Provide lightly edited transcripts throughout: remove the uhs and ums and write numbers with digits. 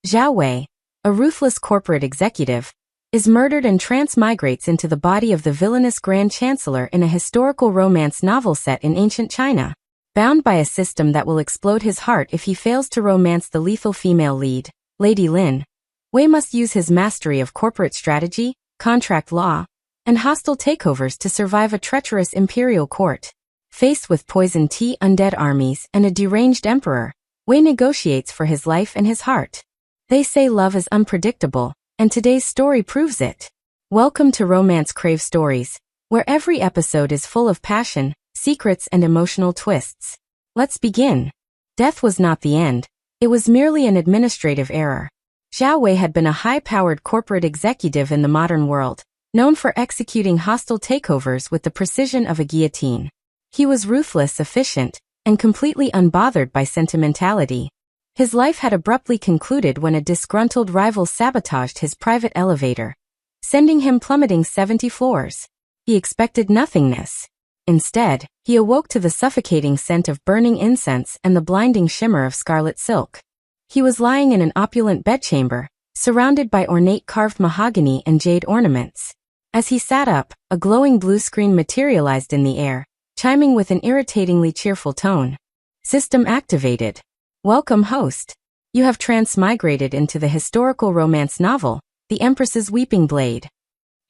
Zhao Wei, a ruthless corporate executive, is murdered and transmigrates into the body of the villainous Grand Chancellor in a historical romance novel set in ancient China. Bound by a system that will explode his heart if he fails to romance the lethal female lead, Lady Lin, Wei must use his mastery of corporate strategy, contract law, and hostile takeovers to survive a treacherous imperial court. Faced with poison tea undead armies and a deranged emperor, Wei negotiates for his life and his heart. They say love is unpredictable, and today's story proves it. Welcome to Romance Crave Stories, where every episode is full of passion, secrets, and emotional twists. Let's begin. Death was not the end. It was merely an administrative error. Zhao Wei had been a high-powered corporate executive in the modern world, known for executing hostile takeovers with the precision of a guillotine. He was ruthless, efficient, and completely unbothered by sentimentality. His life had abruptly concluded when a disgruntled rival sabotaged his private elevator, sending him plummeting 70 floors. He expected nothingness. Instead, he awoke to the suffocating scent of burning incense and the blinding shimmer of scarlet silk. He was lying in an opulent bedchamber, surrounded by ornate carved mahogany and jade ornaments. As he sat up, a glowing blue screen materialized in the air, chiming with an irritatingly cheerful tone. System activated. Welcome, host. You have transmigrated into the historical romance novel, The Empress's Weeping Blade.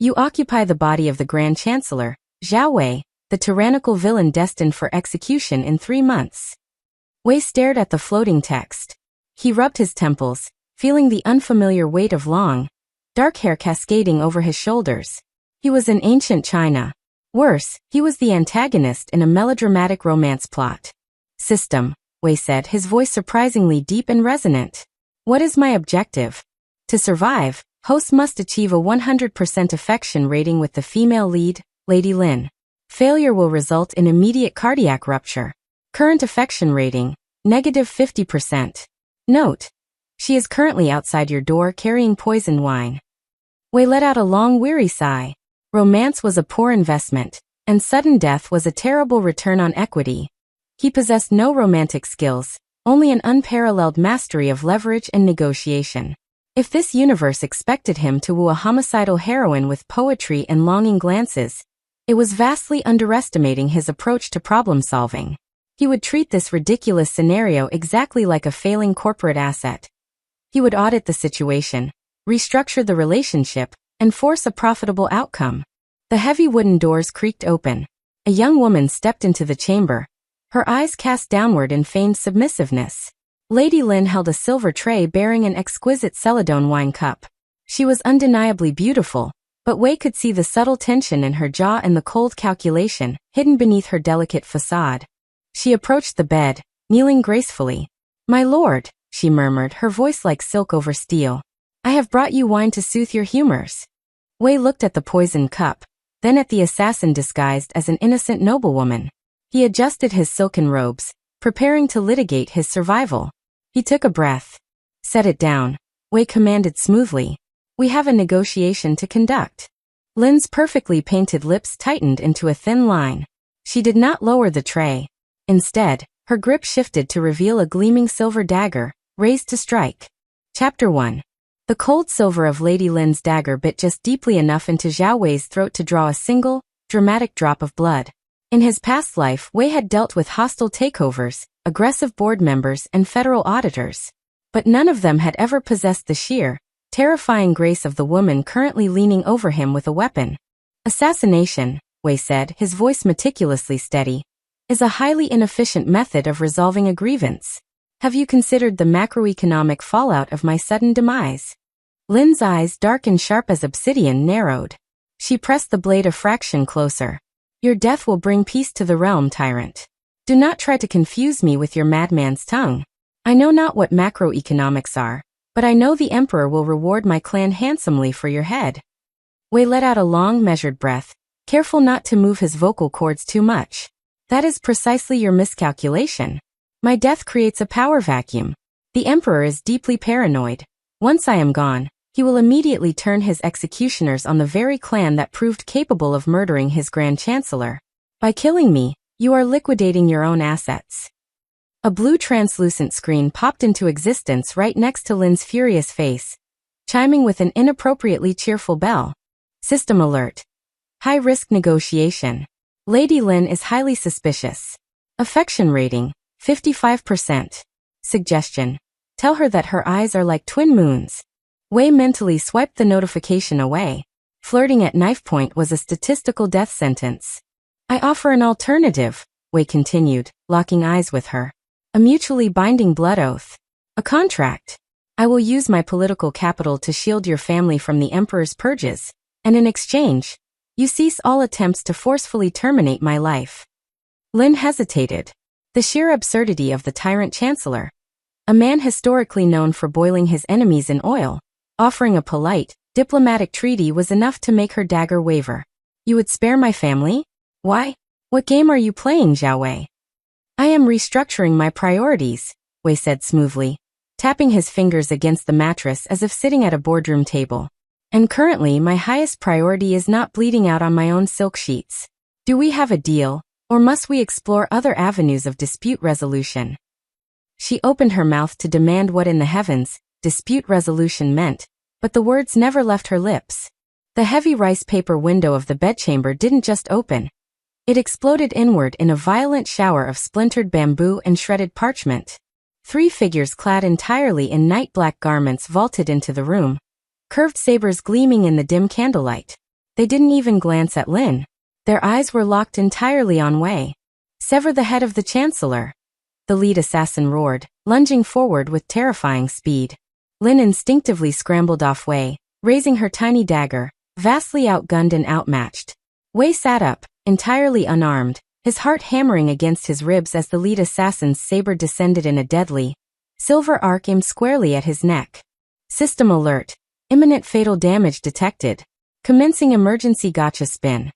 You occupy the body of the Grand Chancellor, Zhao Wei, the tyrannical villain destined for execution in 3 months. Wei stared at the floating text. He rubbed his temples, feeling the unfamiliar weight of long, dark hair cascading over his shoulders. He was in ancient China. Worse, he was the antagonist in a melodramatic romance plot. System, Wei said, his voice surprisingly deep and resonant. What is my objective? To survive, hosts must achieve a 100% affection rating with the female lead, Lady Lin. Failure will result in immediate cardiac rupture. Current affection rating, -50%. Note: she is currently outside your door carrying poisoned wine. Wei let out a long, weary sigh. Romance was a poor investment, and sudden death was a terrible return on equity. He possessed no romantic skills, only an unparalleled mastery of leverage and negotiation. If this universe expected him to woo a homicidal heroine with poetry and longing glances, it was vastly underestimating his approach to problem-solving. He would treat this ridiculous scenario exactly like a failing corporate asset. He would audit the situation, restructure the relationship, and force a profitable outcome. The heavy wooden doors creaked open. A young woman stepped into the chamber, her eyes cast downward in feigned submissiveness. Lady Lin held a silver tray bearing an exquisite Celadon wine cup. She was undeniably beautiful, but Wei could see the subtle tension in her jaw and the cold calculation hidden beneath her delicate facade. She approached the bed, kneeling gracefully. "My lord," she murmured, her voice like silk over steel. "I have brought you wine to soothe your humors." Wei looked at the poisoned cup, then at the assassin disguised as an innocent noblewoman. He adjusted his silken robes, preparing to litigate his survival. He took a breath. "Set it down," Wei commanded smoothly. "We have a negotiation to conduct." Lin's perfectly painted lips tightened into a thin line. She did not lower the tray. Instead, her grip shifted to reveal a gleaming silver dagger, raised to strike. Chapter 1. The cold silver of Lady Lin's dagger bit just deeply enough into Zhao Wei's throat to draw a single, dramatic drop of blood. In his past life, Wei had dealt with hostile takeovers, aggressive board members, and federal auditors. But none of them had ever possessed the sheer, terrifying grace of the woman currently leaning over him with a weapon. "Assassination," Wei said, his voice meticulously steady, "is a highly inefficient method of resolving a grievance. Have you considered the macroeconomic fallout of my sudden demise?" Lin's eyes, dark and sharp as obsidian, narrowed. She pressed the blade a fraction closer. "Your death will bring peace to the realm, tyrant. Do not try to confuse me with your madman's tongue. I know not what macroeconomics are, but I know the Emperor will reward my clan handsomely for your head." Wei let out a long, measured breath, careful not to move his vocal cords too much. "That is precisely your miscalculation. My death creates a power vacuum. The Emperor is deeply paranoid. Once I am gone, he will immediately turn his executioners on the very clan that proved capable of murdering his Grand Chancellor. By killing me, you are liquidating your own assets." A blue translucent screen popped into existence right next to Lin's furious face, chiming with an inappropriately cheerful bell. System alert. High-risk negotiation. Lady Lin is highly suspicious. Affection rating, 55%. Suggestion. Tell her that her eyes are like twin moons. Wei mentally swiped the notification away. Flirting at knife point was a statistical death sentence. I offer an alternative, Wei continued, locking eyes with her. A mutually binding blood oath. A contract. I will use my political capital to shield your family from the Emperor's purges, and in exchange, you cease all attempts to forcefully terminate my life. Lin hesitated. The sheer absurdity of the tyrant Chancellor, a man historically known for boiling his enemies in oil, offering a polite, diplomatic treaty was enough to make her dagger waver. You would spare my family? Why? What game are you playing, Zhao Wei? I am restructuring my priorities, Wei said smoothly, tapping his fingers against the mattress as if sitting at a boardroom table. And currently my highest priority is not bleeding out on my own silk sheets. Do we have a deal, or must we explore other avenues of dispute resolution? She opened her mouth to demand what in the heavens dispute resolution meant, but the words never left her lips. The heavy rice paper window of the bedchamber didn't just open. It exploded inward in a violent shower of splintered bamboo and shredded parchment. 3 figures clad entirely in night-black garments vaulted into the room, curved sabers gleaming in the dim candlelight. They didn't even glance at Lin. Their eyes were locked entirely on Wei. Sever the head of the Chancellor, the lead assassin roared, lunging forward with terrifying speed. Lin instinctively scrambled off Wei, raising her tiny dagger, vastly outgunned and outmatched. Wei sat up, entirely unarmed, his heart hammering against his ribs as the lead assassin's saber descended in a deadly, silver arc aimed squarely at his neck. System alert. Imminent fatal damage detected. Commencing emergency gotcha spin.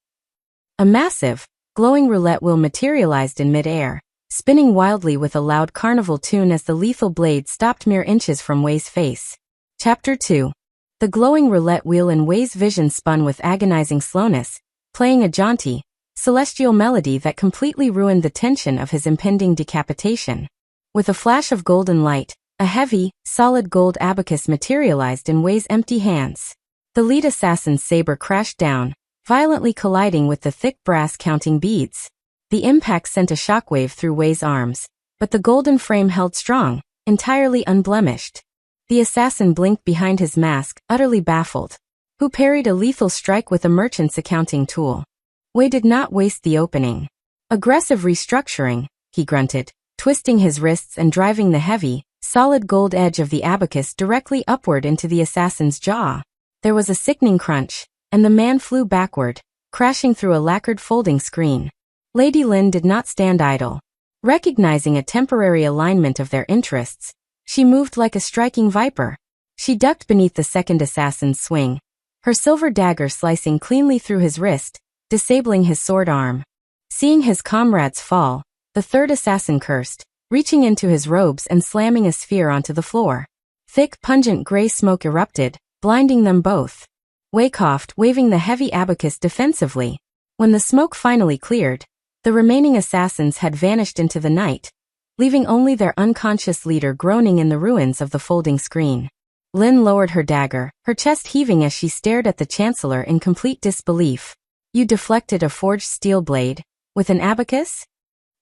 A massive, glowing roulette wheel materialized in mid-air, spinning wildly with a loud carnival tune as the lethal blade stopped mere inches from Wei's face. Chapter 2. The glowing roulette wheel in Wei's vision spun with agonizing slowness, playing a jaunty, celestial melody that completely ruined the tension of his impending decapitation. With a flash of golden light, a heavy, solid gold abacus materialized in Wei's empty hands. The lead assassin's saber crashed down, violently colliding with the thick brass counting beads. The impact sent a shockwave through Wei's arms, but the golden frame held strong, entirely unblemished. The assassin blinked behind his mask, utterly baffled. Who parried a lethal strike with a merchant's accounting tool? Wei did not waste the opening. Aggressive restructuring, he grunted, twisting his wrists and driving the heavy, solid gold edge of the abacus directly upward into the assassin's jaw. There was a sickening crunch, and the man flew backward, crashing through a lacquered folding screen. Lady Lin did not stand idle. Recognizing a temporary alignment of their interests, she moved like a striking viper. She ducked beneath the second assassin's swing, her silver dagger slicing cleanly through his wrist, disabling his sword arm. Seeing his comrades fall, the third assassin cursed, reaching into his robes and slamming a sphere onto the floor. Thick, pungent gray smoke erupted, blinding them both. Wei coughed, waving the heavy abacus defensively. When the smoke finally cleared, the remaining assassins had vanished into the night, leaving only their unconscious leader groaning in the ruins of the folding screen. Lin lowered her dagger, her chest heaving as she stared at the Chancellor in complete disbelief. You deflected a forged steel blade, with an abacus?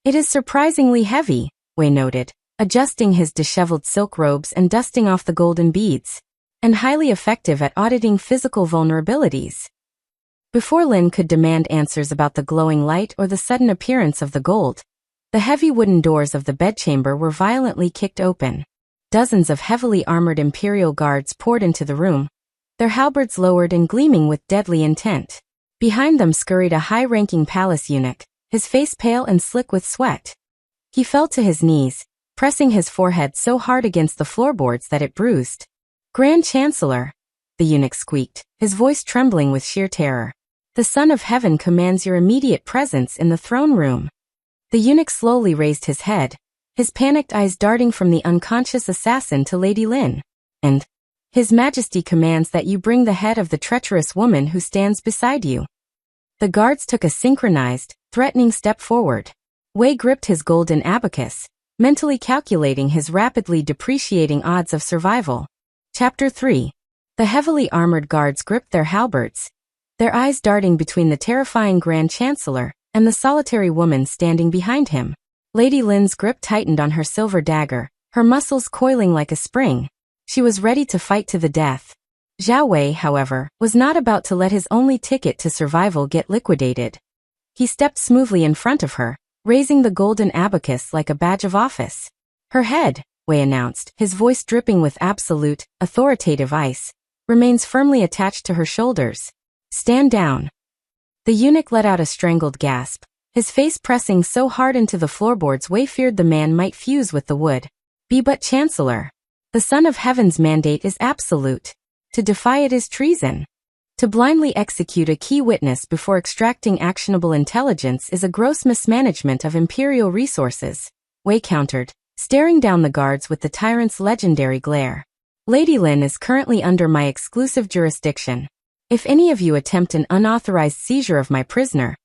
It is surprisingly heavy, Wei noted, adjusting his disheveled silk robes and dusting off the golden beads, and highly effective at auditing physical vulnerabilities. Before Lin could demand answers about the glowing light or the sudden appearance of the gold, the heavy wooden doors of the bedchamber were violently kicked open. Dozens of heavily armored Imperial guards poured into the room, their halberds lowered and gleaming with deadly intent. Behind them scurried a high-ranking palace eunuch, his face pale and slick with sweat. He fell to his knees, pressing his forehead so hard against the floorboards that it bruised. Grand Chancellor, the eunuch squeaked, his voice trembling with sheer terror. The Son of Heaven commands your immediate presence in the throne room. The eunuch slowly raised his head, his panicked eyes darting from the unconscious assassin to Lady Lin. And His Majesty commands that you bring the head of the treacherous woman who stands beside you. The guards took a synchronized, threatening step forward. Wei gripped his golden abacus, mentally calculating his rapidly depreciating odds of survival. Chapter 3. The heavily armored guards gripped their halberds, their eyes darting between the terrifying Grand Chancellor and the solitary woman standing behind him. Lady Lin's grip tightened on her silver dagger, her muscles coiling like a spring. She was ready to fight to the death. Zhao Wei, however, was not about to let his only ticket to survival get liquidated. He stepped smoothly in front of her, raising the golden abacus like a badge of office. Her head, Wei announced, his voice dripping with absolute, authoritative ice, remains firmly attached to her shoulders. Stand down. The eunuch let out a strangled gasp, his face pressing so hard into the floorboards Wei feared the man might fuse with the wood. Be but Chancellor. The Son of Heaven's mandate is absolute. To defy it is treason. To blindly execute a key witness before extracting actionable intelligence is a gross mismanagement of imperial resources, Wei countered, staring down the guards with the tyrant's legendary glare. Lady Lin is currently under my exclusive jurisdiction. If any of you attempt an unauthorized seizure of my prisoner,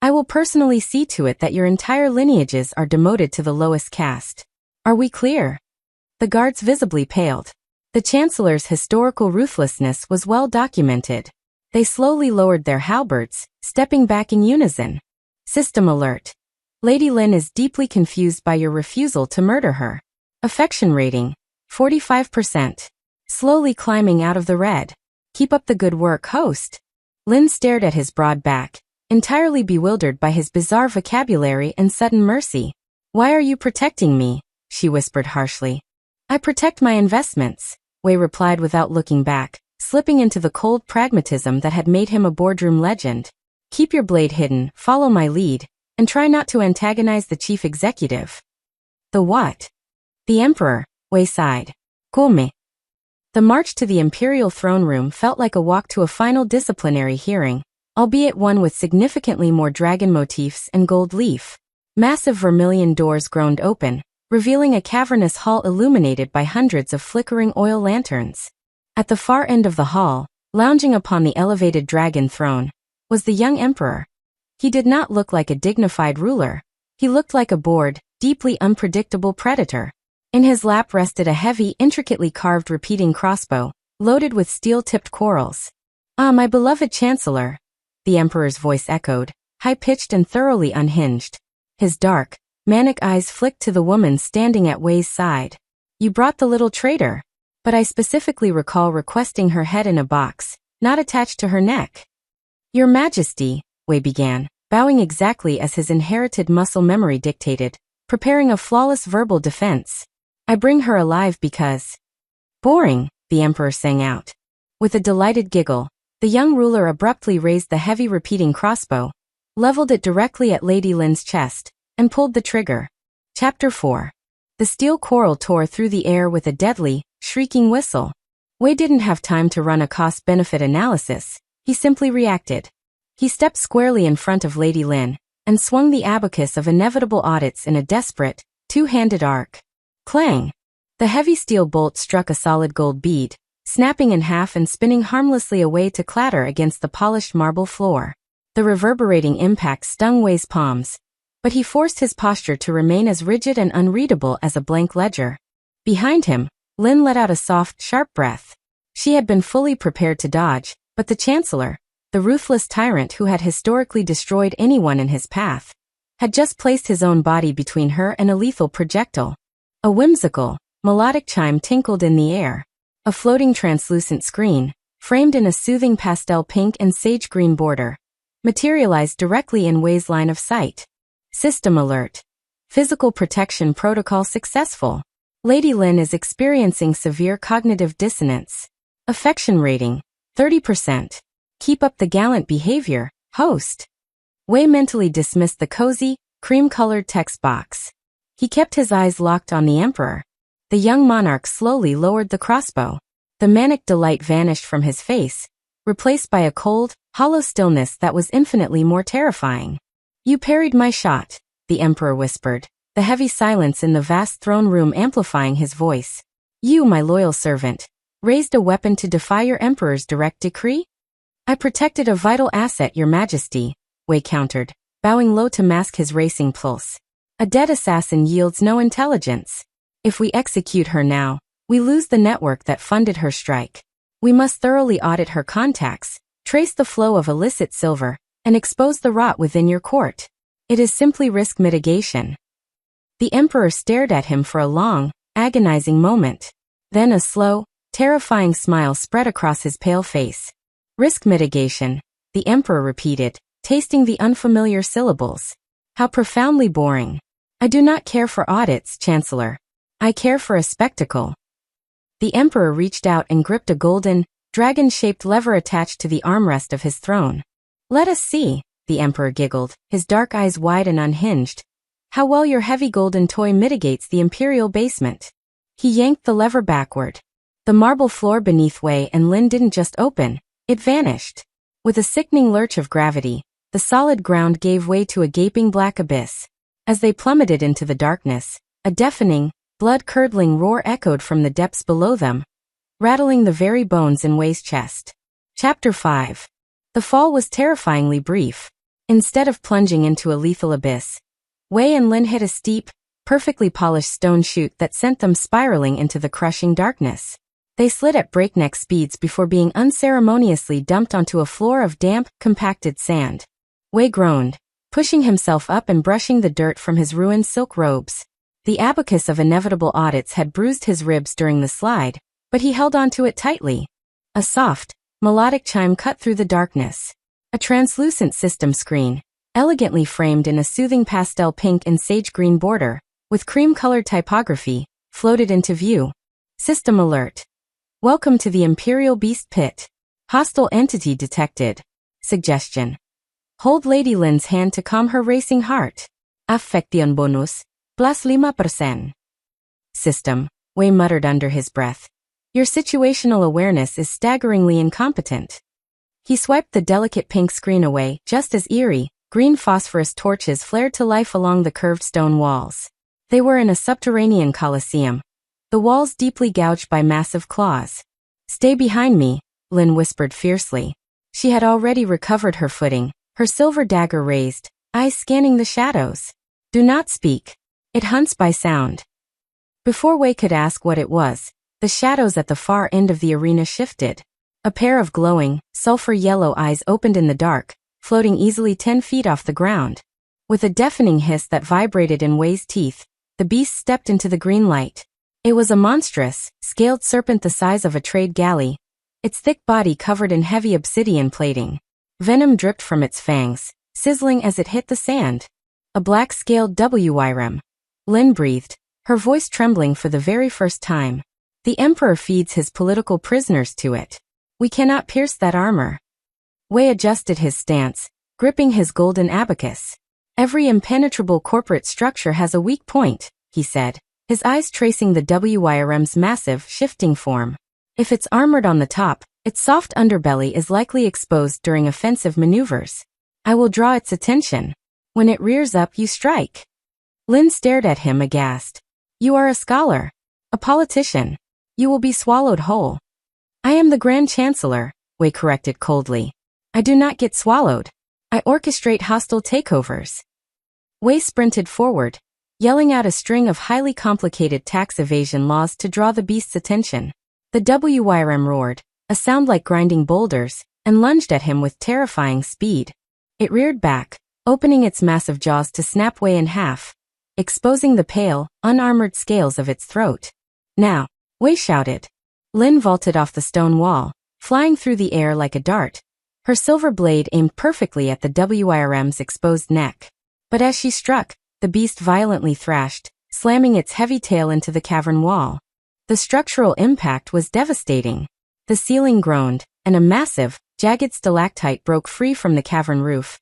I will personally see to it that your entire lineages are demoted to the lowest caste. Are we clear? The guards visibly paled. The Chancellor's historical ruthlessness was well documented. They slowly lowered their halberds, stepping back in unison. System alert. Lady Lin is deeply confused by your refusal to murder her. Affection rating, 45%. Slowly climbing out of the red. Keep up the good work, host. Lin stared at his broad back, entirely bewildered by his bizarre vocabulary and sudden mercy. Why are you protecting me? She whispered harshly. I protect my investments, Wei replied without looking back, slipping into the cold pragmatism that had made him a boardroom legend. Keep your blade hidden, follow my lead, and try not to antagonize the chief executive. The what? The Emperor, Wei sighed. Come. The march to the imperial throne room felt like a walk to a final disciplinary hearing, albeit one with significantly more dragon motifs and gold leaf. Massive vermilion doors groaned open, revealing a cavernous hall illuminated by hundreds of flickering oil lanterns. At the far end of the hall, lounging upon the elevated dragon throne, was the young emperor. He did not look like a dignified ruler. He looked like a bored, deeply unpredictable predator. In his lap rested a heavy, intricately carved repeating crossbow, loaded with steel-tipped quarrels. Ah, my beloved Chancellor, the Emperor's voice echoed, high-pitched and thoroughly unhinged. His dark, manic eyes flicked to the woman standing at Wei's side. You brought the little traitor. But I specifically recall requesting her head in a box, not attached to her neck. Your Majesty, Wei began, bowing exactly as his inherited muscle memory dictated, preparing a flawless verbal defense. I bring her alive because... Boring, the Emperor sang out. With a delighted giggle, the young ruler abruptly raised the heavy repeating crossbow, leveled it directly at Lady Lin's chest, and pulled the trigger. Chapter 4. The steel quarrel tore through the air with a deadly, shrieking whistle. Wei didn't have time to run a cost-benefit analysis, he simply reacted. He stepped squarely in front of Lady Lin, and swung the abacus of inevitable audits in a desperate, two-handed arc. Clang! The heavy steel bolt struck a solid gold bead, snapping in half and spinning harmlessly away to clatter against the polished marble floor. The reverberating impact stung Wei's palms, but he forced his posture to remain as rigid and unreadable as a blank ledger. Behind him, Lin let out a soft, sharp breath. She had been fully prepared to dodge, but the Chancellor, the ruthless tyrant who had historically destroyed anyone in his path, had just placed his own body between her and a lethal projectile. A whimsical, melodic chime tinkled in the air. A floating translucent screen, framed in a soothing pastel pink and sage green border, materialized directly in Wei's line of sight. System alert. Physical protection protocol successful. Lady Lin is experiencing severe cognitive dissonance. Affection rating, 30%. Keep up the gallant behavior, host. Wei mentally dismissed the cozy, cream-colored text box. He kept his eyes locked on the Emperor. The young monarch slowly lowered the crossbow. The manic delight vanished from his face, replaced by a cold, hollow stillness that was infinitely more terrifying. You parried my shot, the Emperor whispered, the heavy silence in the vast throne room amplifying his voice. You, my loyal servant, raised a weapon to defy your Emperor's direct decree? I protected a vital asset, Your Majesty, Wei countered, bowing low to mask his racing pulse. A dead assassin yields no intelligence. If we execute her now, we lose the network that funded her strike. We must thoroughly audit her contacts, trace the flow of illicit silver, and expose the rot within your court. It is simply risk mitigation. The emperor stared at him for a long, agonizing moment. Then a slow, terrifying smile spread across his pale face. Risk mitigation, the emperor repeated, tasting the unfamiliar syllables. How profoundly boring. I do not care for audits, Chancellor. I care for a spectacle. The emperor reached out and gripped a golden, dragon-shaped lever attached to the armrest of his throne. Let us see, the emperor giggled, his dark eyes wide and unhinged. How well your heavy golden toy mitigates the imperial basement. He yanked the lever backward. The marble floor beneath Wei and Lin didn't just open, it vanished. With a sickening lurch of gravity, the solid ground gave way to a gaping black abyss. As they plummeted into the darkness, a deafening, blood-curdling roar echoed from the depths below them, rattling the very bones in Wei's chest. Chapter 5. The fall was terrifyingly brief. Instead of plunging into a lethal abyss, Wei and Lin hit a steep, perfectly polished stone chute that sent them spiraling into the crushing darkness. They slid at breakneck speeds before being unceremoniously dumped onto a floor of damp, compacted sand. Wei groaned, pushing himself up and brushing the dirt from his ruined silk robes. The abacus of inevitable audits had bruised his ribs during the slide, but he held onto it tightly. A soft, melodic chime cut through the darkness. A translucent system screen, elegantly framed in a soothing pastel pink and sage green border, with cream-colored typography, floated into view. System alert. Welcome to the Imperial Beast Pit. Hostile entity detected. Suggestion. Hold Lady Lin's hand to calm her racing heart. Affection bonus, plus 5%. System, Wei muttered under his breath. Your situational awareness is staggeringly incompetent. He swiped the delicate pink screen away, just as eerie, green phosphorus torches flared to life along the curved stone walls. They were in a subterranean coliseum, the walls deeply gouged by massive claws. Stay behind me, Lin whispered fiercely. She had already recovered her footing, her silver dagger raised, eyes scanning the shadows. Do not speak. It hunts by sound. Before Wei could ask what it was, the shadows at the far end of the arena shifted. A pair of glowing, sulfur-yellow eyes opened in the dark, floating easily 10 feet off the ground. With a deafening hiss that vibrated in Wei's teeth, the beast stepped into the green light. It was a monstrous, scaled serpent the size of a trade galley, its thick body covered in heavy obsidian plating. Venom dripped from its fangs, sizzling as it hit the sand. A black-scaled wyrm. Lin breathed, her voice trembling for the very first time. The Emperor feeds his political prisoners to it. We cannot pierce that armor. Wei adjusted his stance, gripping his golden abacus. Every impenetrable corporate structure has a weak point, he said, his eyes tracing the wyrm's massive, shifting form. If it's armored on the top, its soft underbelly is likely exposed during offensive maneuvers. I will draw its attention. When it rears up, you strike. Lin stared at him aghast. You are a scholar. A politician. You will be swallowed whole. I am the Grand Chancellor, Wei corrected coldly. I do not get swallowed. I orchestrate hostile takeovers. Wei sprinted forward, yelling out a string of highly complicated tax evasion laws to draw the beast's attention. The wyrm roared, a sound like grinding boulders, and lunged at him with terrifying speed. It reared back, opening its massive jaws to snap Wei in half, exposing the pale, unarmored scales of its throat. Now, Wei shouted. Lin vaulted off the stone wall, flying through the air like a dart, her silver blade aimed perfectly at the wyrm's exposed neck. But as she struck, the beast violently thrashed, slamming its heavy tail into the cavern wall. The structural impact was devastating. The ceiling groaned, and a massive, jagged stalactite broke free from the cavern roof,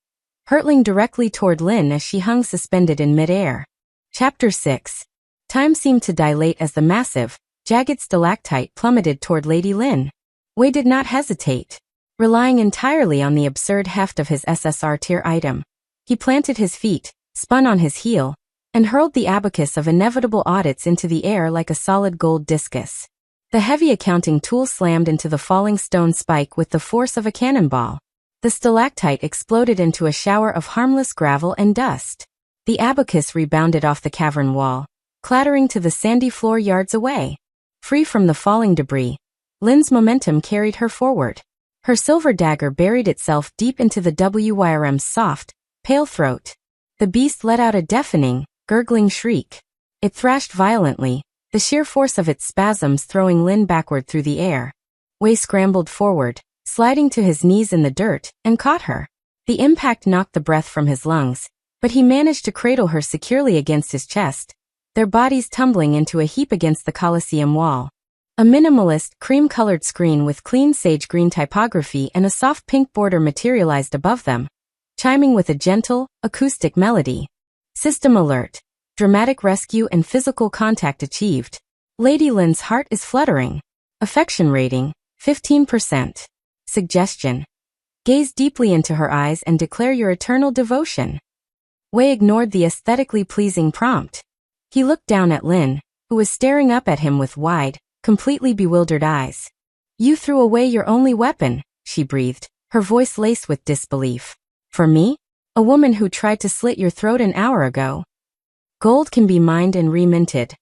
hurtling directly toward Lin as she hung suspended in midair. Chapter 6. Time seemed to dilate as the massive, jagged stalactite plummeted toward Lady Lin. Wei did not hesitate. Relying entirely on the absurd heft of his SSR tier item, he planted his feet, spun on his heel, and hurled the abacus of inevitable audits into the air like a solid gold discus. The heavy accounting tool slammed into the falling stone spike with the force of a cannonball. The stalactite exploded into a shower of harmless gravel and dust. The abacus rebounded off the cavern wall, clattering to the sandy floor yards away. Free from the falling debris, Lin's momentum carried her forward. Her silver dagger buried itself deep into the WYRM's soft, pale throat. The beast let out a deafening, gurgling shriek. It thrashed violently, the sheer force of its spasms throwing Lin backward through the air. Wei scrambled forward, sliding to his knees in the dirt, and caught her. The impact knocked the breath from his lungs, but he managed to cradle her securely against his chest, their bodies tumbling into a heap against the Colosseum wall. A minimalist, cream-colored screen with clean sage green typography and a soft pink border materialized above them, chiming with a gentle, acoustic melody. System alert. Dramatic rescue and physical contact achieved. Lady Lin's heart is fluttering. Affection rating, 15%. Suggestion. Gaze deeply into her eyes and declare your eternal devotion. Wei ignored the aesthetically pleasing prompt. He looked down at Lin, who was staring up at him with wide, completely bewildered eyes. You threw away your only weapon, she breathed, her voice laced with disbelief. For me? A woman who tried to slit your throat an hour ago. Gold can be mined and reminted,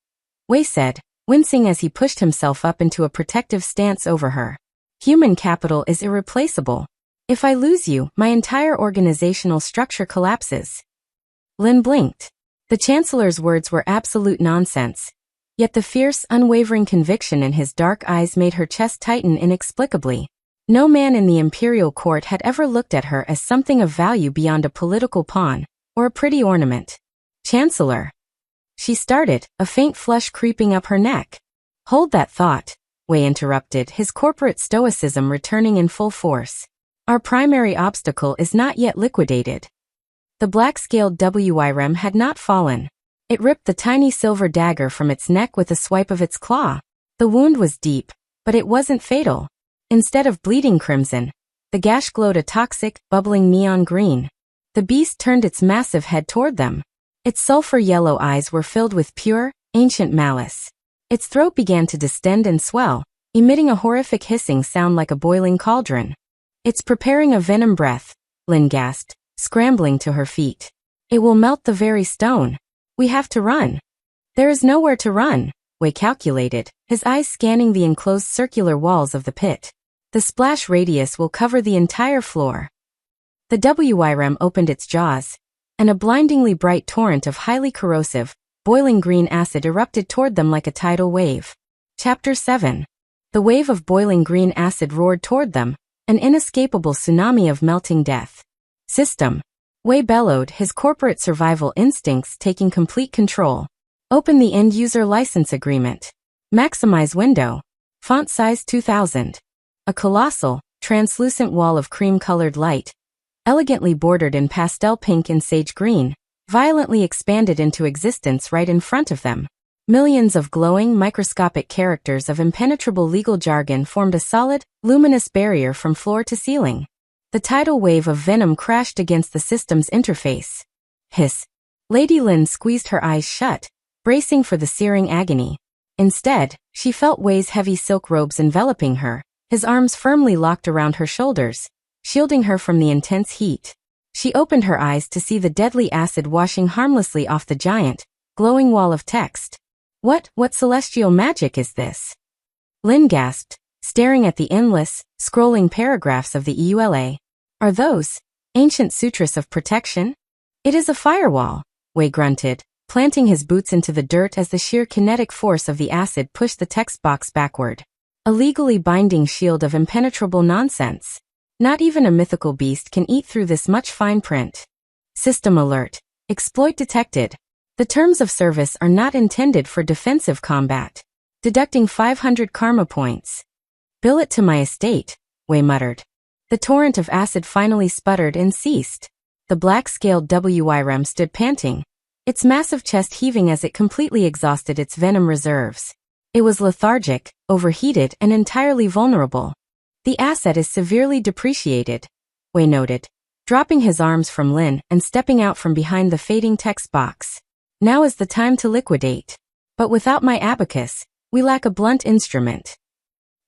Wei said, wincing as he pushed himself up into a protective stance over her. Human capital is irreplaceable. If I lose you, my entire organizational structure collapses. Lin blinked. The Chancellor's words were absolute nonsense, yet the fierce, unwavering conviction in his dark eyes made her chest tighten inexplicably. No man in the imperial court had ever looked at her as something of value beyond a political pawn, or a pretty ornament. Chancellor. She started, a faint flush creeping up her neck. Hold that thought, Wei interrupted, his corporate stoicism returning in full force. Our primary obstacle is not yet liquidated. The black-scaled WYRM had not fallen. It ripped the tiny silver dagger from its neck with a swipe of its claw. The wound was deep, but it wasn't fatal. Instead of bleeding crimson, the gash glowed a toxic, bubbling neon green. The beast turned its massive head toward them. Its sulfur-yellow eyes were filled with pure, ancient malice. Its throat began to distend and swell, emitting a horrific hissing sound like a boiling cauldron. It's preparing a venom breath, Lin gasped, scrambling to her feet. It will melt the very stone. We have to run. There is nowhere to run, Wei calculated, his eyes scanning the enclosed circular walls of the pit. The splash radius will cover the entire floor. The WYRM opened its jaws, and a blindingly bright torrent of highly corrosive, boiling green acid erupted toward them like a tidal wave. Chapter 7. The wave of boiling green acid roared toward them, an inescapable tsunami of melting death. System. Wei bellowed, his corporate survival instincts taking complete control. Open the end-user license agreement. Maximize window. Font size 2000. A colossal, translucent wall of cream-colored light, elegantly bordered in pastel pink and sage green, violently expanded into existence right in front of them. Millions of glowing, microscopic characters of impenetrable legal jargon formed a solid, luminous barrier from floor to ceiling. The tidal wave of venom crashed against the system's interface. Hiss. Lady Lin squeezed her eyes shut, bracing for the searing agony. Instead, she felt Wei's heavy silk robes enveloping her, his arms firmly locked around her shoulders, shielding her from the intense heat. She opened her eyes to see the deadly acid washing harmlessly off the giant, glowing wall of text. What celestial magic is this? Lin gasped, staring at the endless, scrolling paragraphs of the EULA. Are those ancient sutras of protection? It is a firewall, Wei grunted, planting his boots into the dirt as the sheer kinetic force of the acid pushed the text box backward. A legally binding shield of impenetrable nonsense. Not even a mythical beast can eat through this much fine print. System alert. Exploit detected. The terms of service are not intended for defensive combat. Deducting 500 karma points. Bill it to my estate, Wei muttered. The torrent of acid finally sputtered and ceased. The black-scaled WYRM stood panting, its massive chest heaving as it completely exhausted its venom reserves. It was lethargic, overheated, and entirely vulnerable. The asset is severely depreciated, Wei noted, dropping his arms from Lin and stepping out from behind the fading text box. Now is the time to liquidate. But without my abacus, we lack a blunt instrument.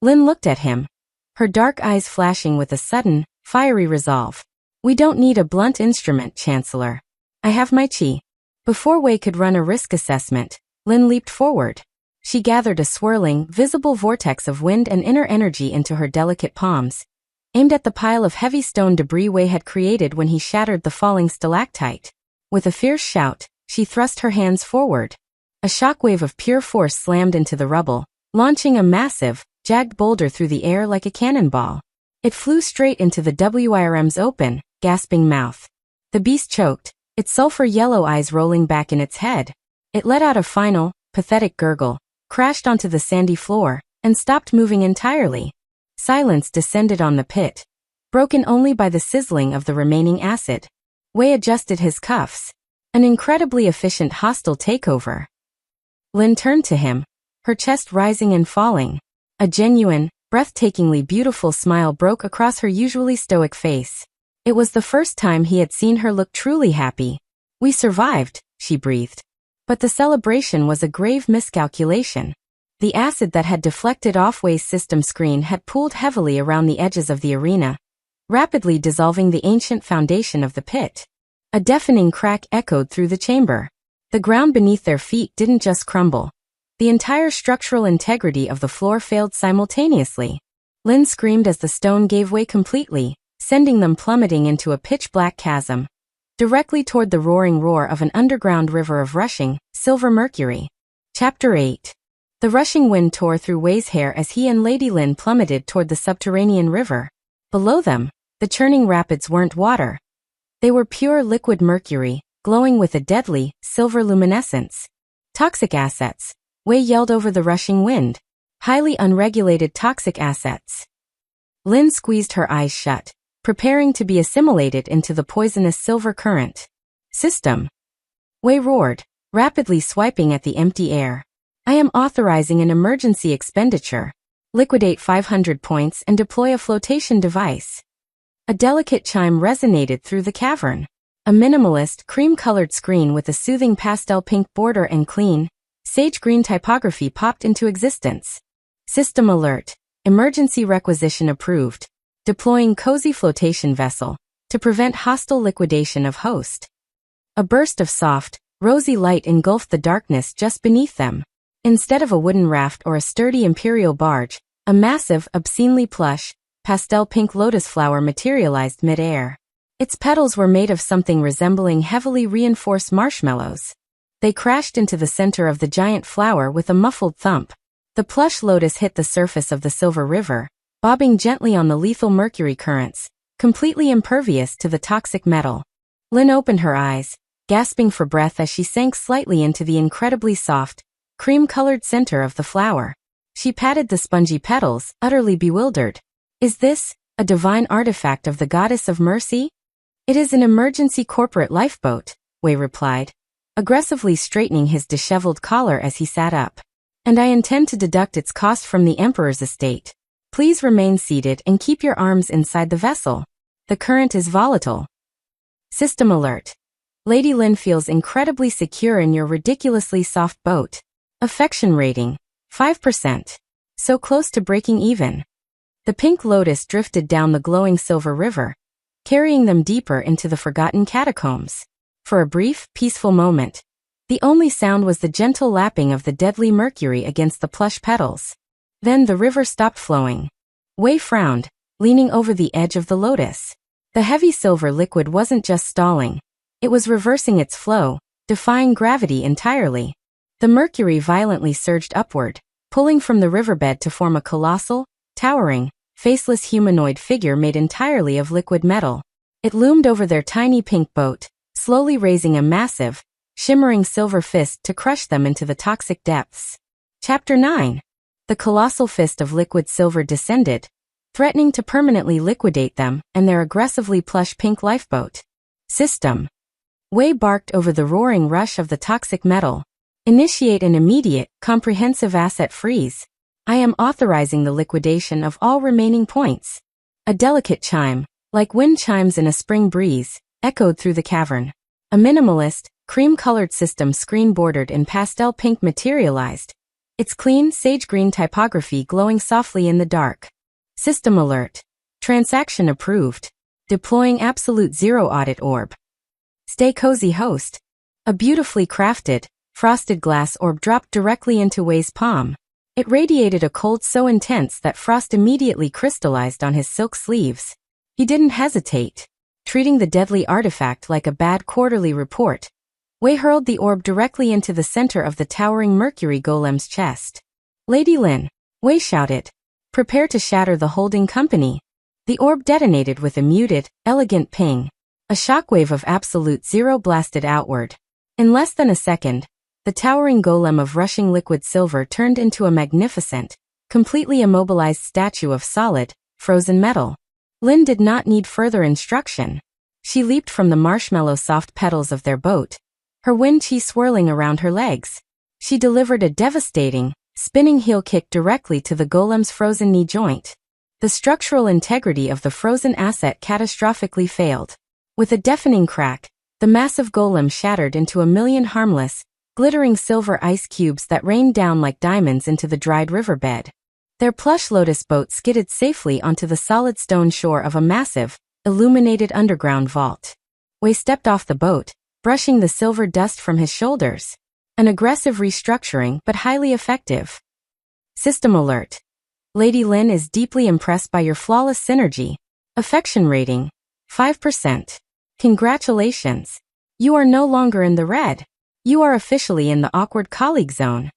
Lin looked at him, her dark eyes flashing with a sudden, fiery resolve. We don't need a blunt instrument, Chancellor. I have my chi. Before Wei could run a risk assessment, Lin leaped forward. She gathered a swirling, visible vortex of wind and inner energy into her delicate palms, aimed at the pile of heavy stone debris Wei had created when he shattered the falling stalactite. With a fierce shout, she thrust her hands forward. A shockwave of pure force slammed into the rubble, launching a massive, jagged boulder through the air like a cannonball. It flew straight into the WIRM's open, gasping mouth. The beast choked, its sulfur-yellow eyes rolling back in its head. It let out a final, pathetic gurgle, crashed onto the sandy floor, and stopped moving entirely. Silence descended on the pit, broken only by the sizzling of the remaining acid. Wei adjusted his cuffs. An incredibly efficient hostile takeover. Lin turned to him, her chest rising and falling. A genuine, breathtakingly beautiful smile broke across her usually stoic face. It was the first time he had seen her look truly happy. "We survived," she breathed. But the celebration was a grave miscalculation. The acid that had deflected off Wei's system screen had pooled heavily around the edges of the arena, rapidly dissolving the ancient foundation of the pit. A deafening crack echoed through the chamber. The ground beneath their feet didn't just crumble. The entire structural integrity of the floor failed simultaneously. Lin screamed as the stone gave way completely, sending them plummeting into a pitch-black chasm, directly toward the roaring roar of an underground river of rushing, silver mercury. Chapter 8. The rushing wind tore through Wei's hair as he and Lady Lin plummeted toward the subterranean river. Below them, the churning rapids weren't water. They were pure liquid mercury, glowing with a deadly, silver luminescence. Toxic assets, Wei yelled over the rushing wind. Highly unregulated toxic assets. Lin squeezed her eyes shut, preparing to be assimilated into the poisonous silver current. "System!" Wei roared, rapidly swiping at the empty air. "I am authorizing an emergency expenditure. Liquidate 500 points and deploy a flotation device." A delicate chime resonated through the cavern. A minimalist, cream-colored screen with a soothing pastel pink border and clean, sage green typography popped into existence. "System alert. Emergency requisition approved. Deploying cozy flotation vessel to prevent hostile liquidation of host." A burst of soft, rosy light engulfed the darkness just beneath them. Instead of a wooden raft or a sturdy imperial barge, a massive, obscenely plush, pastel pink lotus flower materialized mid-air. Its petals were made of something resembling heavily reinforced marshmallows. They crashed into the center of the giant flower with a muffled thump. The plush lotus hit the surface of the silver river, bobbing gently on the lethal mercury currents, completely impervious to the toxic metal. Lin opened her eyes, gasping for breath as she sank slightly into the incredibly soft, cream-colored center of the flower. She patted the spongy petals, utterly bewildered. "Is this a divine artifact of the goddess of mercy?" "It is an emergency corporate lifeboat," Wei replied, aggressively straightening his disheveled collar as he sat up. "And I intend to deduct its cost from the Emperor's estate. Please remain seated and keep your arms inside the vessel. The current is volatile." System alert. Lady Lin feels incredibly secure in your ridiculously soft boat. Affection rating, 5%. So close to breaking even. The pink lotus drifted down the glowing silver river, carrying them deeper into the forgotten catacombs. For a brief, peaceful moment, the only sound was the gentle lapping of the deadly mercury against the plush petals. Then the river stopped flowing. Wei frowned, leaning over the edge of the lotus. The heavy silver liquid wasn't just stalling. It was reversing its flow, defying gravity entirely. The mercury violently surged upward, pulling from the riverbed to form a colossal, towering, faceless humanoid figure made entirely of liquid metal. It loomed over their tiny pink boat, slowly raising a massive, shimmering silver fist to crush them into the toxic depths. Chapter 9. The colossal fist of liquid silver descended, threatening to permanently liquidate them and their aggressively plush pink lifeboat. System. Wei barked over the roaring rush of the toxic metal. "Initiate an immediate, comprehensive asset freeze. I am authorizing the liquidation of all remaining points." A delicate chime, like wind chimes in a spring breeze, echoed through the cavern. A minimalist, cream-colored system screen bordered in pastel pink materialized, its clean, sage-green typography glowing softly in the dark. System alert. Transaction approved. Deploying absolute zero audit orb. Stay cozy, host. A beautifully crafted, frosted glass orb dropped directly into Wei's palm. It radiated a cold so intense that frost immediately crystallized on his silk sleeves. He didn't hesitate. Treating the deadly artifact like a bad quarterly report, Wei hurled the orb directly into the center of the towering mercury golem's chest. "Lady Lin," Wei shouted. "Prepare to shatter the holding company." The orb detonated with a muted, elegant ping. A shockwave of absolute zero blasted outward. In less than a second, the towering golem of rushing liquid silver turned into a magnificent, completely immobilized statue of solid, frozen metal. Lin did not need further instruction. She leaped from the marshmallow soft petals of their boat, her wind chi swirling around her legs. She delivered a devastating, spinning heel kick directly to the golem's frozen knee joint. The structural integrity of the frozen asset catastrophically failed. With a deafening crack, the massive golem shattered into a million harmless, glittering silver ice cubes that rained down like diamonds into the dried riverbed. Their plush lotus boat skidded safely onto the solid stone shore of a massive, illuminated underground vault. Wei stepped off the boat, brushing the silver dust from his shoulders. An aggressive restructuring but highly effective. System alert. Lady Lin is deeply impressed by your flawless synergy. Affection rating, 5%. Congratulations. You are no longer in the red. You are officially in the awkward colleague zone.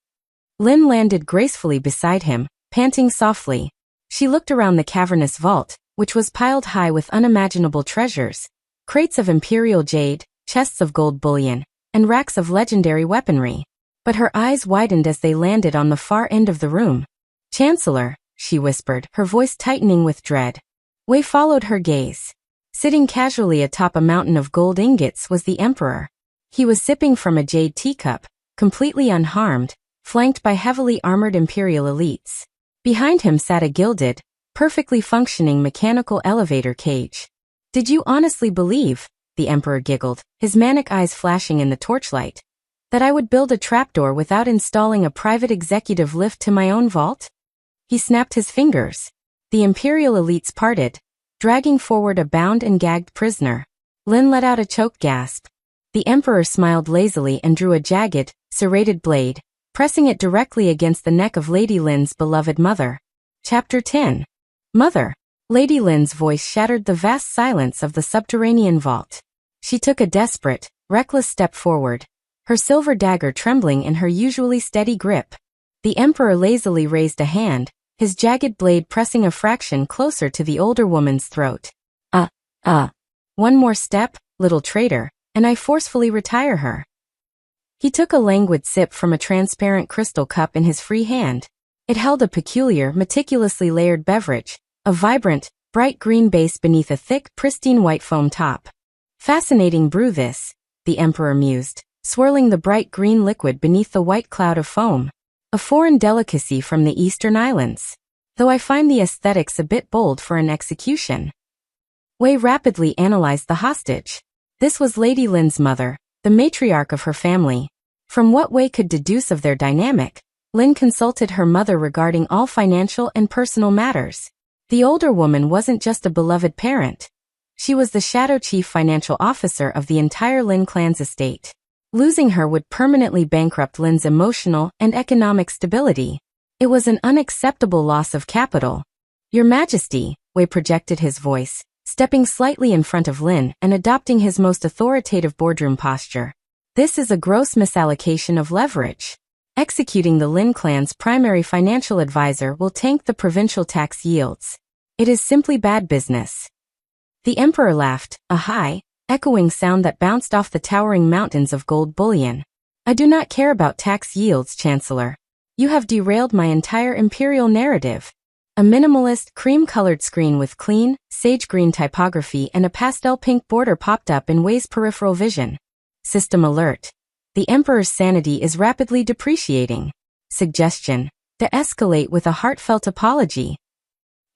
Lin landed gracefully beside him, panting softly. She looked around the cavernous vault, which was piled high with unimaginable treasures. Crates of imperial jade, chests of gold bullion, and racks of legendary weaponry. But her eyes widened as they landed on the far end of the room. "Chancellor," she whispered, her voice tightening with dread. Wei followed her gaze. Sitting casually atop a mountain of gold ingots was the Emperor. He was sipping from a jade teacup, completely unharmed, flanked by heavily armored imperial elites. Behind him sat a gilded, perfectly functioning mechanical elevator cage. "Did you honestly believe," the Emperor giggled, his manic eyes flashing in the torchlight, "that I would build a trapdoor without installing a private executive lift to my own vault?" He snapped his fingers. The imperial elites parted, dragging forward a bound and gagged prisoner. Lin let out a choked gasp. The Emperor smiled lazily and drew a jagged, serrated blade, pressing it directly against the neck of Lady Lin's beloved mother. Chapter 10. Mother. Lady Lin's voice shattered the vast silence of the subterranean vault. She took a desperate, reckless step forward, her silver dagger trembling in her usually steady grip. The Emperor lazily raised a hand, his jagged blade pressing a fraction closer to the older woman's throat. One more step, little traitor, and I forcefully retire her." He took a languid sip from a transparent crystal cup in his free hand. It held a peculiar, meticulously layered beverage, a vibrant, bright green base beneath a thick, pristine white foam top. "Fascinating brew this," the Emperor mused, swirling the bright green liquid beneath the white cloud of foam. "A foreign delicacy from the Eastern Islands. Though I find the aesthetics a bit bold for an execution." Wei rapidly analyzed the hostage. This was Lady Lin's mother, the matriarch of her family. From what Wei could deduce of their dynamic, Lin consulted her mother regarding all financial and personal matters. The older woman wasn't just a beloved parent. She was the shadow chief financial officer of the entire Lin clan's estate. Losing her would permanently bankrupt Lin's emotional and economic stability. It was an unacceptable loss of capital. "Your Majesty," Wei projected his voice, stepping slightly in front of Lin and adopting his most authoritative boardroom posture. "This is a gross misallocation of leverage. Executing the Lin clan's primary financial advisor will tank the provincial tax yields. It is simply bad business." The Emperor laughed, a high, echoing sound that bounced off the towering mountains of gold bullion. "I do not care about tax yields, Chancellor. You have derailed my entire imperial narrative." A minimalist, cream-colored screen with clean, sage-green typography and a pastel pink border popped up in Wei's peripheral vision. System alert. The Emperor's sanity is rapidly depreciating. Suggestion: de-escalate with a heartfelt apology.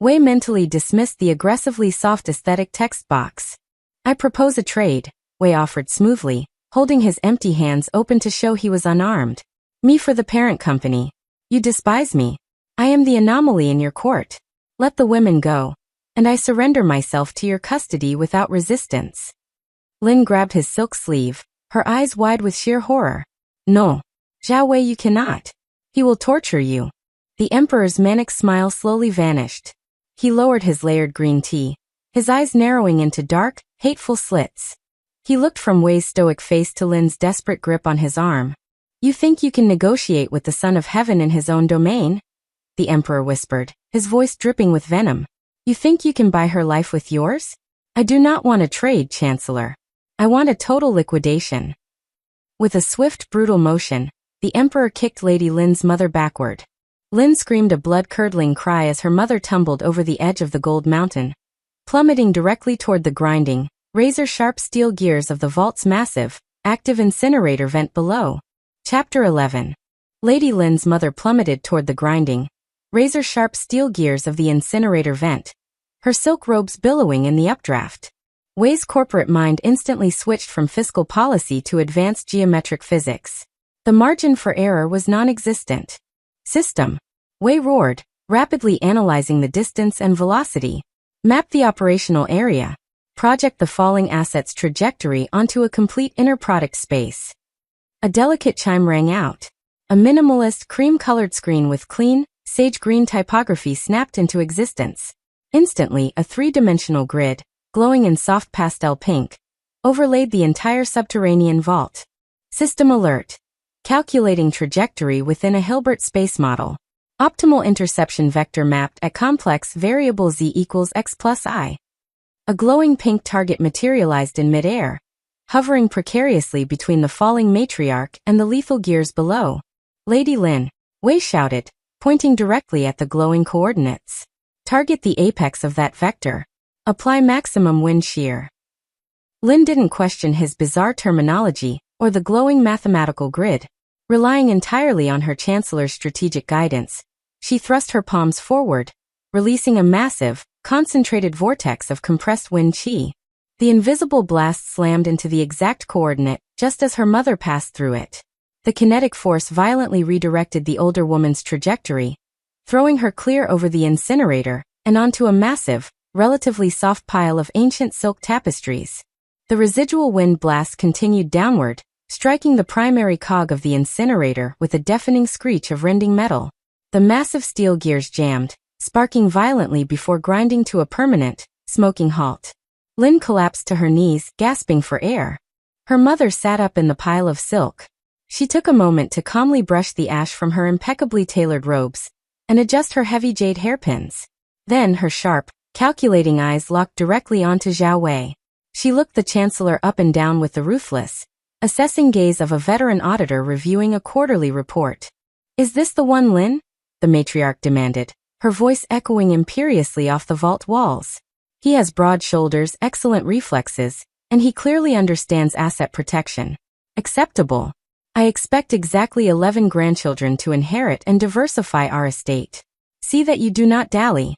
Wei mentally dismissed the aggressively soft aesthetic text box. "I propose a trade," Wei offered smoothly, holding his empty hands open to show he was unarmed. "Me for the parent company. You despise me. I am the anomaly in your court. Let the women go, and I surrender myself to your custody without resistance." Lin grabbed his silk sleeve, her eyes wide with sheer horror. No. Zhao Wei, you cannot. He will torture you. The emperor's manic smile slowly vanished. He lowered his layered green tea, his eyes narrowing into dark, hateful slits. He looked from Wei's stoic face to Lin's desperate grip on his arm. You think you can negotiate with the Son of Heaven in his own domain? The emperor whispered, his voice dripping with venom. You think you can buy her life with yours? I do not want a trade, Chancellor. I want a total liquidation. With a swift, brutal motion, the emperor kicked Lady Lin's mother backward. Lin screamed a blood-curdling cry as her mother tumbled over the edge of the gold mountain, plummeting directly toward the grinding, razor-sharp steel gears of the vault's massive, active incinerator vent below. Chapter 11. Lady Lin's mother plummeted toward the grinding, razor-sharp steel gears of the incinerator vent, her silk robes billowing in the updraft. Wei's corporate mind instantly switched from fiscal policy to advanced geometric physics. The margin for error was non-existent. System. Wei roared, rapidly analyzing the distance and velocity. Map the operational area. Project the falling asset's trajectory onto a complete inner product space. A delicate chime rang out. A minimalist cream-colored screen with clean, sage-green typography snapped into existence. Instantly, a three-dimensional grid, glowing in soft pastel pink, overlaid the entire subterranean vault. System alert. Calculating trajectory within a Hilbert space model. Optimal interception vector mapped at complex variable z equals x plus I. A glowing pink target materialized in midair, hovering precariously between the falling matriarch and the lethal gears below. Lady Lin, Wei shouted, pointing directly at the glowing coordinates. Target the apex of that vector. Apply maximum wind shear. Lin didn't question his bizarre terminology or the glowing mathematical grid. Relying entirely on her Chancellor's strategic guidance, she thrust her palms forward, releasing a massive, concentrated vortex of compressed wind chi. The invisible blast slammed into the exact coordinate just as her mother passed through it. The kinetic force violently redirected the older woman's trajectory, throwing her clear over the incinerator and onto a massive, relatively soft pile of ancient silk tapestries. The residual wind blast continued downward, striking the primary cog of the incinerator with a deafening screech of rending metal. The massive steel gears jammed, sparking violently before grinding to a permanent, smoking halt. Lin collapsed to her knees, gasping for air. Her mother sat up in the pile of silk. She took a moment to calmly brush the ash from her impeccably tailored robes and adjust her heavy jade hairpins. Then her sharp, calculating eyes locked directly onto Zhao Wei. She looked the Chancellor up and down with the ruthless, assessing gaze of a veteran auditor reviewing a quarterly report. Is this the one, Lin? The matriarch demanded, her voice echoing imperiously off the vault walls. He has broad shoulders, excellent reflexes, and he clearly understands asset protection. Acceptable. I expect exactly 11 grandchildren to inherit and diversify our estate. See that you do not dally.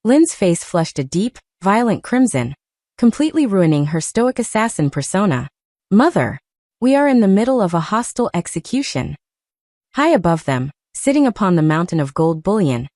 Lin's face flushed a deep, violent crimson, completely ruining her stoic assassin persona. Mother, we are in the middle of a hostile execution. High above them, sitting upon the mountain of gold bullion,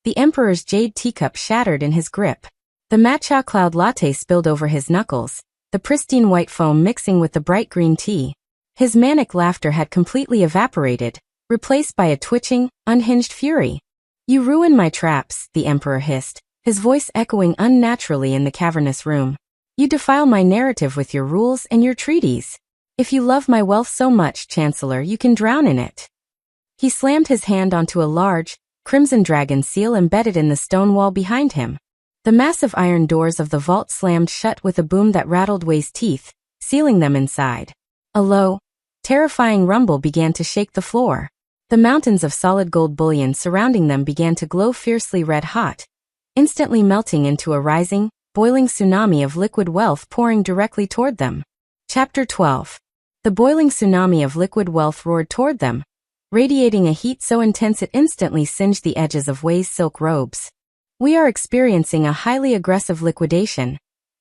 the Emperor's jade teacup shattered in his grip. The matcha cloud latte spilled over his knuckles, the pristine white foam mixing with the bright green tea. His manic laughter had completely evaporated, replaced by a twitching, unhinged fury. You ruin my traps, the Emperor hissed, his voice echoing unnaturally in the cavernous room. You defile my narrative with your rules and your treaties. If you love my wealth so much, Chancellor, you can drown in it. He slammed his hand onto a large, crimson dragon seal embedded in the stone wall behind him. The massive iron doors of the vault slammed shut with a boom that rattled Wei's teeth, sealing them inside. A low, terrifying rumble began to shake the floor. The mountains of solid gold bullion surrounding them began to glow fiercely red-hot, instantly melting into a rising, boiling tsunami of liquid wealth pouring directly toward them. Chapter 12. The boiling tsunami of liquid wealth roared toward them, radiating a heat so intense it instantly singed the edges of Wei's silk robes. We are experiencing a highly aggressive liquidation,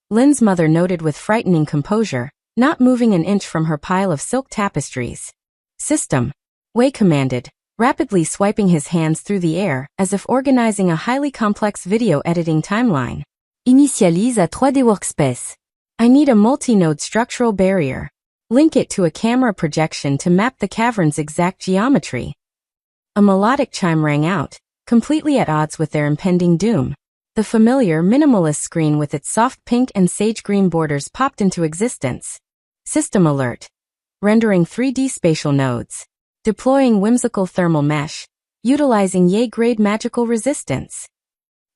Lin's mother noted with frightening composure, not moving an inch from her pile of silk tapestries. System, Wei commanded, rapidly swiping his hands through the air as if organizing a highly complex video editing timeline. Initialize a 3D workspace. I need a multi-node structural barrier. Link it to a camera projection to map the cavern's exact geometry. A melodic chime rang out, completely at odds with their impending doom. The familiar, minimalist screen with its soft pink and sage green borders popped into existence. System alert. Rendering 3D spatial nodes. Deploying whimsical thermal mesh. Utilizing Ye-grade magical resistance.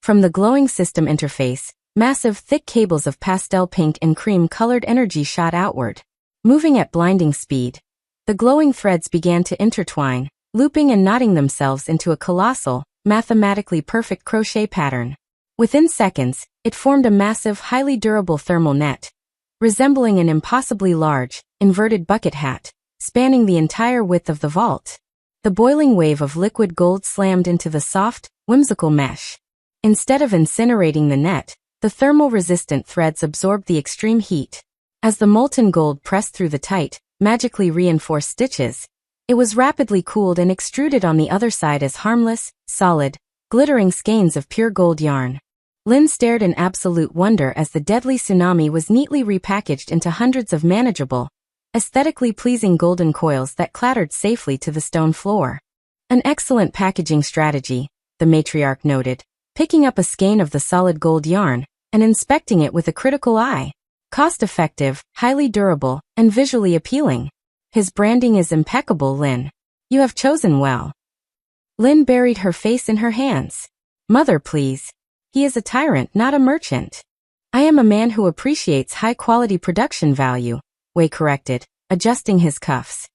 From the glowing system interface, massive thick cables of pastel pink and cream-colored energy shot outward. Moving at blinding speed, the glowing threads began to intertwine, looping and knotting themselves into a colossal, mathematically perfect crochet pattern. Within seconds, it formed a massive, highly durable thermal net, resembling an impossibly large, inverted bucket hat, spanning the entire width of the vault. The boiling wave of liquid gold slammed into the soft, whimsical mesh. Instead of incinerating the net, the thermal-resistant threads absorbed the extreme heat. As the molten gold pressed through the tight, magically reinforced stitches, it was rapidly cooled and extruded on the other side as harmless, solid, glittering skeins of pure gold yarn. Lin stared in absolute wonder as the deadly tsunami was neatly repackaged into hundreds of manageable, aesthetically pleasing golden coils that clattered safely to the stone floor. An excellent packaging strategy, the matriarch noted, picking up a skein of the solid gold yarn and inspecting it with a critical eye. Cost-effective, highly durable, and visually appealing. His branding is impeccable, Lin. You have chosen well. Lin buried her face in her hands. Mother, please. He is a tyrant, not a merchant. I am a man who appreciates high-quality production value, Wei corrected, adjusting his cuffs.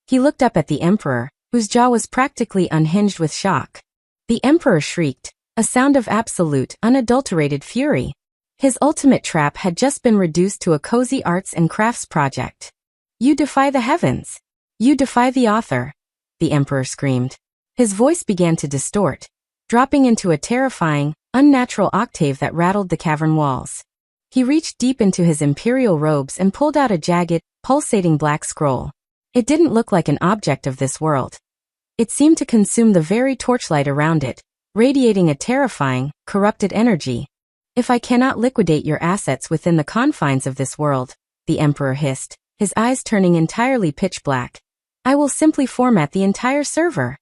He looked up at the Emperor, whose jaw was practically unhinged with shock. The Emperor shrieked, a sound of absolute, unadulterated fury. His ultimate trap had just been reduced to a cozy arts and crafts project. You defy the heavens. You defy the author, the Emperor screamed. His voice began to distort, dropping into a terrifying, unnatural octave that rattled the cavern walls. He reached deep into his imperial robes and pulled out a jagged, pulsating black scroll. It didn't look like an object of this world. It seemed to consume the very torchlight around it, radiating a terrifying, corrupted energy. If I cannot liquidate your assets within the confines of this world, the Emperor hissed, his eyes turning entirely pitch black, I will simply format the entire server.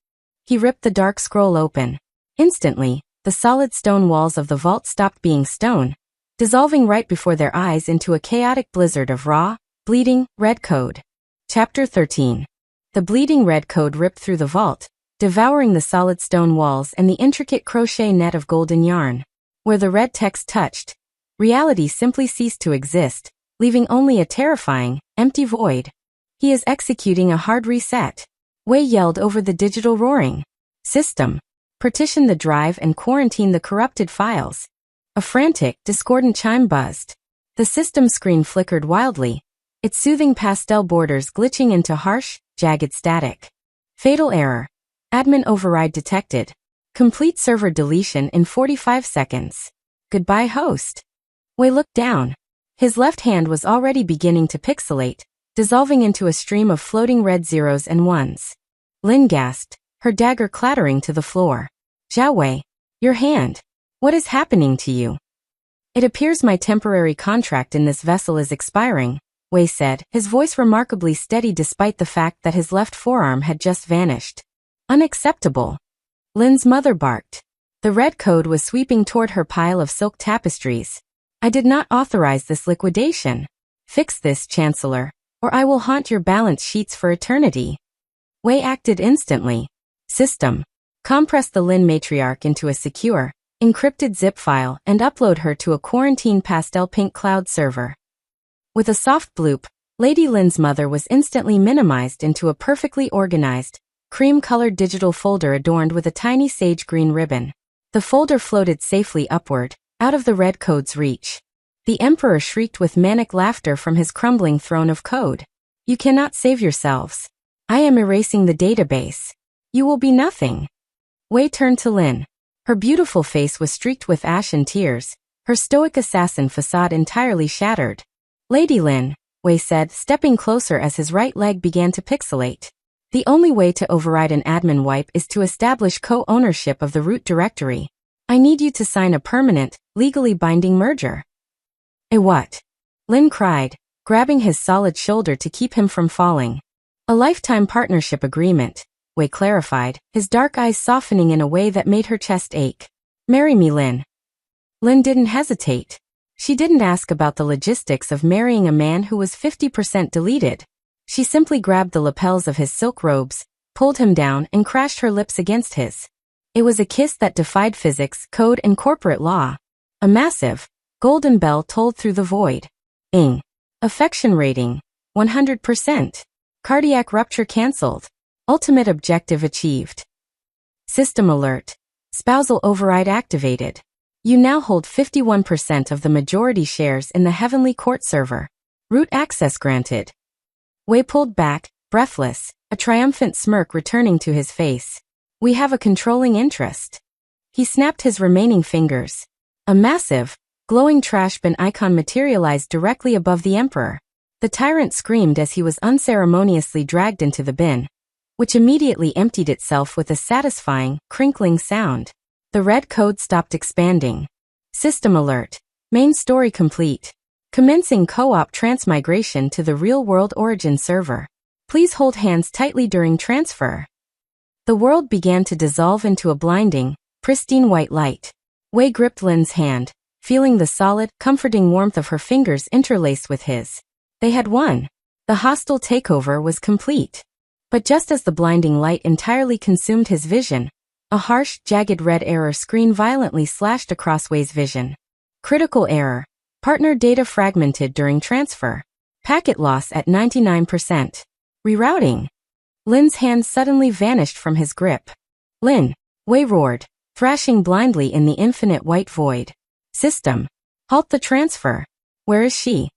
He ripped the dark scroll open. Instantly, the solid stone walls of the vault stopped being stone, dissolving right before their eyes into a chaotic blizzard of raw, bleeding, red code. Chapter 13. The bleeding red code ripped through the vault, devouring the solid stone walls and the intricate crochet net of golden yarn. Where the red text touched, reality simply ceased to exist, leaving only a terrifying, empty void. He is executing a hard reset. Wei yelled over the digital roaring. System. Partition the drive and quarantine the corrupted files. A frantic, discordant chime buzzed. The system screen flickered wildly, its soothing pastel borders glitching into harsh, jagged static. Fatal error. Admin override detected. Complete server deletion in 45 seconds. Goodbye, host. Wei looked down. His left hand was already beginning to pixelate, dissolving into a stream of floating red zeros and ones. Lin gasped, her dagger clattering to the floor. Zhao Wei, your hand. What is happening to you? It appears my temporary contract in this vessel is expiring, Wei said, his voice remarkably steady despite the fact that his left forearm had just vanished. Unacceptable. Lin's mother barked. The red code was sweeping toward her pile of silk tapestries. I did not authorize this liquidation. Fix this, Chancellor, or I will haunt your balance sheets for eternity. Wei acted instantly. System. Compress the Lin matriarch into a secure, encrypted zip file and upload her to a quarantine pastel pink cloud server. With a soft bloop, Lady Lin's mother was instantly minimized into a perfectly organized, cream-colored digital folder adorned with a tiny sage green ribbon. The folder floated safely upward, out of the red code's reach. The Emperor shrieked with manic laughter from his crumbling throne of code. You cannot save yourselves. I am erasing the database. You will be nothing. Wei turned to Lin. Her beautiful face was streaked with ash and tears, her stoic assassin facade entirely shattered. Lady Lin, Wei said, stepping closer as his right leg began to pixelate. The only way to override an admin wipe is to establish co-ownership of the root directory. I need you to sign a permanent, legally binding merger. A what? Lin cried, grabbing his solid shoulder to keep him from falling. A lifetime partnership agreement, Wei clarified, his dark eyes softening in a way that made her chest ache. Marry me, Lin. Lin didn't hesitate. She didn't ask about the logistics of marrying a man who was 50% deleted. She simply grabbed the lapels of his silk robes, pulled him down, and crashed her lips against his. It was a kiss that defied physics, code, and corporate law. A massive, golden bell tolled through the void. Ing. Affection rating, 100%. Cardiac rupture cancelled. Ultimate objective achieved. System alert. Spousal override activated. You now hold 51% of the majority shares in the Heavenly Court server. Root access granted. Wei pulled back, breathless, a triumphant smirk returning to his face. We have a controlling interest. He snapped his remaining fingers. A massive, glowing trash bin icon materialized directly above the Emperor. The tyrant screamed as he was unceremoniously dragged into the bin, which immediately emptied itself with a satisfying, crinkling sound. The red code stopped expanding. System alert. Main story complete. Commencing co-op transmigration to the real-world origin server. Please hold hands tightly during transfer. The world began to dissolve into a blinding, pristine white light. Wei gripped Lin's hand, feeling the solid, comforting warmth of her fingers interlaced with his. They had won. The hostile takeover was complete. But just as the blinding light entirely consumed his vision, a harsh, jagged red error screen violently slashed across Wei's vision. Critical error. Partner data fragmented during transfer. Packet loss at 99%. Rerouting. Lin's hand suddenly vanished from his grip. Lin. Wei roared, thrashing blindly in the infinite white void. System. Halt the transfer. Where is she?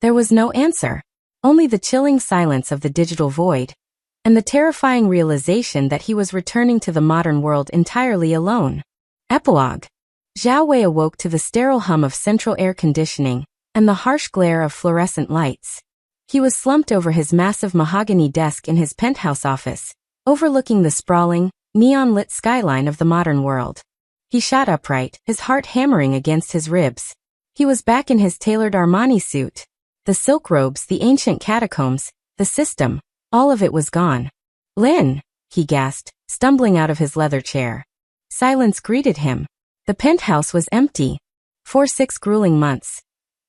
There was no answer. Only the chilling silence of the digital void, and the terrifying realization that he was returning to the modern world entirely alone. Epilogue. Zhao Wei awoke to the sterile hum of central air conditioning and the harsh glare of fluorescent lights. He was slumped over his massive mahogany desk in his penthouse office, overlooking the sprawling, neon-lit skyline of the modern world. He sat upright, his heart hammering against his ribs. He was back in his tailored Armani suit. The silk robes, the ancient catacombs, the system, all of it was gone. Lin, he gasped, stumbling out of his leather chair. Silence greeted him. The penthouse was empty. For 6 grueling months,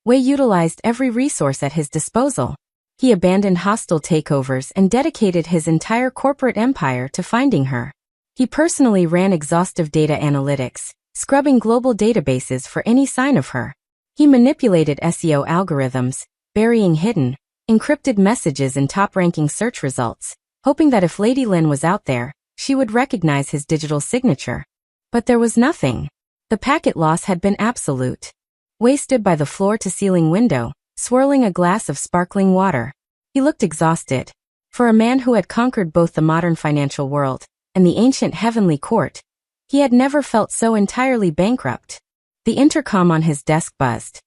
Wei utilized every resource at his disposal. He abandoned hostile takeovers and dedicated his entire corporate empire to finding her. He personally ran exhaustive data analytics, scrubbing global databases for any sign of her. He manipulated SEO algorithms, burying hidden, encrypted messages in top-ranking search results, hoping that if Lady Lin was out there, she would recognize his digital signature. But there was nothing. The packet loss had been absolute. Wei stood by the floor-to-ceiling window, swirling a glass of sparkling water. He looked exhausted. For a man who had conquered both the modern financial world and the ancient heavenly court, he had never felt so entirely bankrupt. The intercom on his desk buzzed.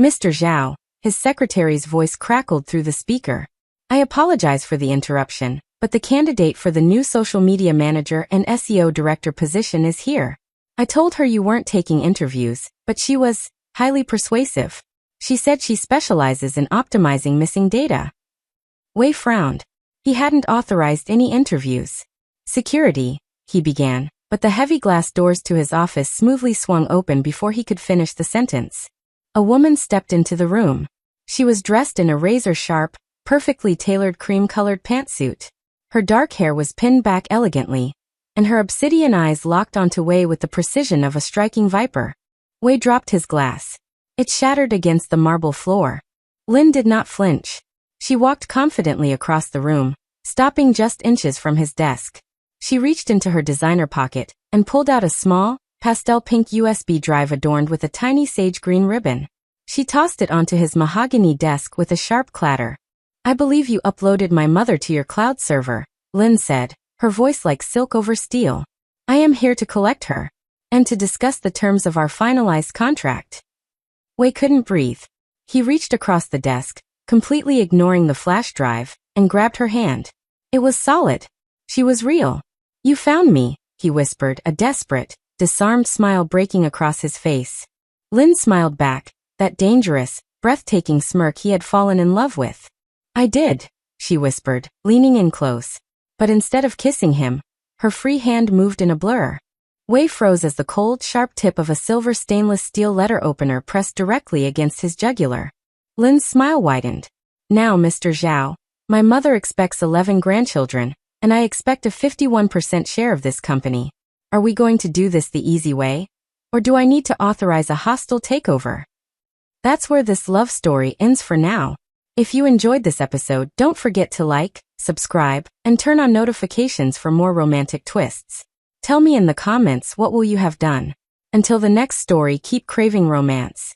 Mr. Zhao, his secretary's voice crackled through the speaker. I apologize for the interruption, but the candidate for the new social media manager and SEO director position is here. I told her you weren't taking interviews, but she was highly persuasive. She said she specializes in optimizing missing data. Wei frowned. He hadn't authorized any interviews. Security, he began, but the heavy glass doors to his office smoothly swung open before he could finish the sentence. A woman stepped into the room. She was dressed in a razor-sharp, perfectly tailored cream-colored pantsuit. Her dark hair was pinned back elegantly, and her obsidian eyes locked onto Wei with the precision of a striking viper. Wei dropped his glass. It shattered against the marble floor. Lin did not flinch. She walked confidently across the room, stopping just inches from his desk. She reached into her designer pocket and pulled out a small, pastel pink USB drive adorned with a tiny sage green ribbon. She tossed it onto his mahogany desk with a sharp clatter. I believe you uploaded my mother to your cloud server, Lin said, her voice like silk over steel. I am here to collect her, and to discuss the terms of our finalized contract. Wei couldn't breathe. He reached across the desk, completely ignoring the flash drive, and grabbed her hand. It was solid. She was real. You found me, he whispered, a desperate, disarmed smile breaking across his face. Lin smiled back, that dangerous, breathtaking smirk he had fallen in love with. "I did," she whispered, leaning in close. But instead of kissing him, her free hand moved in a blur. Wei froze as the cold, sharp tip of a silver stainless steel letter opener pressed directly against his jugular. Lin's smile widened. "Now, Mr. Zhao, my mother expects 11 grandchildren, and I expect a 51% share of this company. Are we going to do this the easy way? Or do I need to authorize a hostile takeover?" That's where this love story ends for now. If you enjoyed this episode, don't forget to like, subscribe, and turn on notifications for more romantic twists. Tell me in the comments what will you have done. Until the next story, keep craving romance.